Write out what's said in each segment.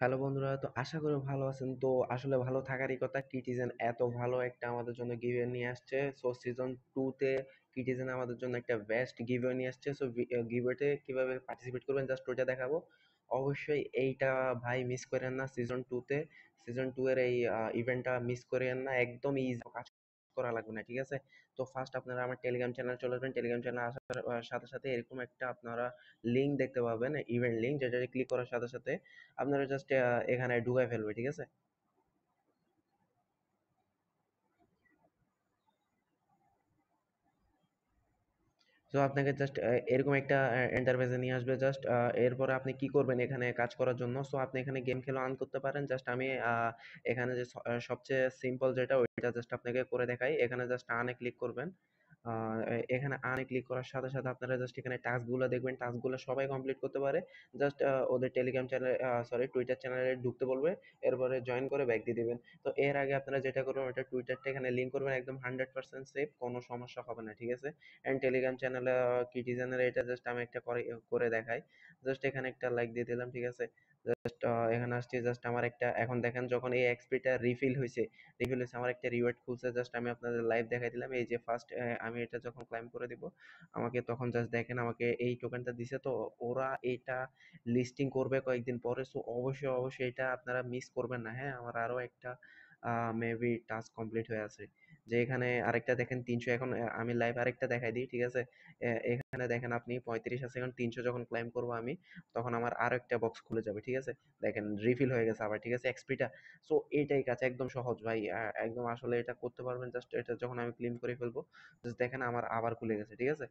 Hello বন্ধুরা, তো আশা করি ভালো আছেন। তো আসলে ভালো থাকারই কথা। কিটিজেন এত ভালো একটা আমাদের জন্য গিভওয়ে নিয়ে আসছে। সো সিজন 2 তে কিটিজেন আমাদের জন্য একটা বেস্ট গিভওয়ে নিয়ে আসছে। সো গিভওয়েতে কিভাবে পার্টিসিপেট করবেন জাস্ট ওইটা দেখাবো। অবশ্যই এইটা ভাই মিস করেন না। সিজন 2 এর এই ইভেন্টটা মিস করেন না। একদম ইজি কাজ করা লাগবে না, ঠিক আছে? তো ফার্স্ট আপনারা আমার টেলিগ্রাম চ্যানেল চলে আসবেন। টেলিগ্রাম চ্যানেল আসার সাথে সাথে এরকম একটা আপনারা লিঙ্ক দেখতে পাবেন, ইভেন্ট লিঙ্ক, যেটা ক্লিক করার সাথে সাথে আপনারা জাস্ট এখানে ঢুকাই ফেলবে, ঠিক আছে? সো আপনাকে জাস্ট এরকম একটা ইন্টারফেসে নিয়ে আসবে। জাস্ট এরপরে আপনি কি করবেন এখানে কাজ করার জন্য? সো আপনি এখানে গেম খেলা অন করতে পারেন। জাস্ট আমি এখানে যে সবচেয়ে সিম্পল যেটা ওইটা জাস্ট আপনাকে করে দেখাই। এখানে জাস্ট আনে ক্লিক করবেন। এখানে আনে ক্লিক করার সাথে সাথে আপনারা জাস্ট এখানে টাস্কগুলো দেখবেন। টাস্কগুলো সবাই কমপ্লিট করতে পারে। জাস্ট ওদের টেলিগ্রাম চ্যানেল, সরি, টুইটার চ্যানেলে ঢুকতে বলবে। এরপরে জয়েন করে ব্যাক দিয়ে দিবেন। তো এর আগে আপনারা যেটা করবেন, ওটা টুইটারটা এখানে লিঙ্ক করবেন। একদম 100% সেফ, কোনো সমস্যা হবে না, ঠিক আছে? অ্যান্ড টেলিগ্রাম চ্যানেলে কিটিজেনের এটা জাস্ট আমি একটা করে করে দেখাই। জাস্ট এখানে একটা লাইক দিয়ে দিলাম, ঠিক আছে? জাস্ট এখানে আসছি। জাস্ট আমার একটা এখন দেখেন, যখন এই এক্সপিটা রিফিল হয়েছে আমার একটা রিওয়ার্ড খুলছে। জাস্ট আমি আপনাদের লাইভ দেখাই দিলাম। এই যে ফার্স্ট আমি এটা যখন ক্লাইম করে দিব আমাকে, তখন জাস্ট দেখেন আমাকে এই টোকেনটা দিছে। তো ওরা এটা লিস্টিং করবে কয়েকদিন পরে। সো অবশ্যই অবশ্যই এটা আপনারা মিস করবেন না। হ্যাঁ, আমার আরো একটা মেবি টাস্ক কমপ্লিট হয়ে আছে। যে এখানে আরেকটা দেখেন 300। এখন আমি লাইভ আরেকটা দেখাই দিই, ঠিক আছে? এখানে দেখেন আপনি 35 আছে। এখন 300 যখন ক্লাইম করব আমি, তখন আমার আরো একটা বক্স খুলে যাবে, ঠিক আছে? দেখেন রিফিল হয়ে গেছে আবার, ঠিক আছে, এক্সপিটা। সো এইটাই কাজ, একদম সহজ ভাই। একদম আসলে এটা করতে পারবেন। জাস্ট এটা যখন আমি ক্লেম করে ফেলবো, জাস্ট দেখেন আমার আবার খুলে গেছে, ঠিক আছে?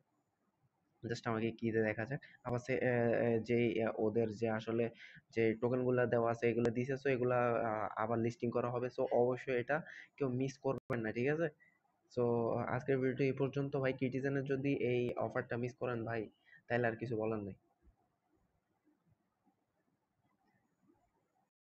জাস্ট আমাকে কি দিয়ে দেখা যাক। আবার সে যেই ওদের যে আসলে যে টোকেন গুলা দেওয়া আছে এগুলো দিছে। সো এগুলা আবার লিস্টিং করা হবে। সো অবশ্যই এটা কেউ মিস করবেন না, ঠিক আছে? সো আজকের ভিডিওটি এই পর্যন্ত ভাই। কিটিজেনের যদি এই অফারটা মিস করেন ভাই, তাহলে আর কিছু বলার নেই।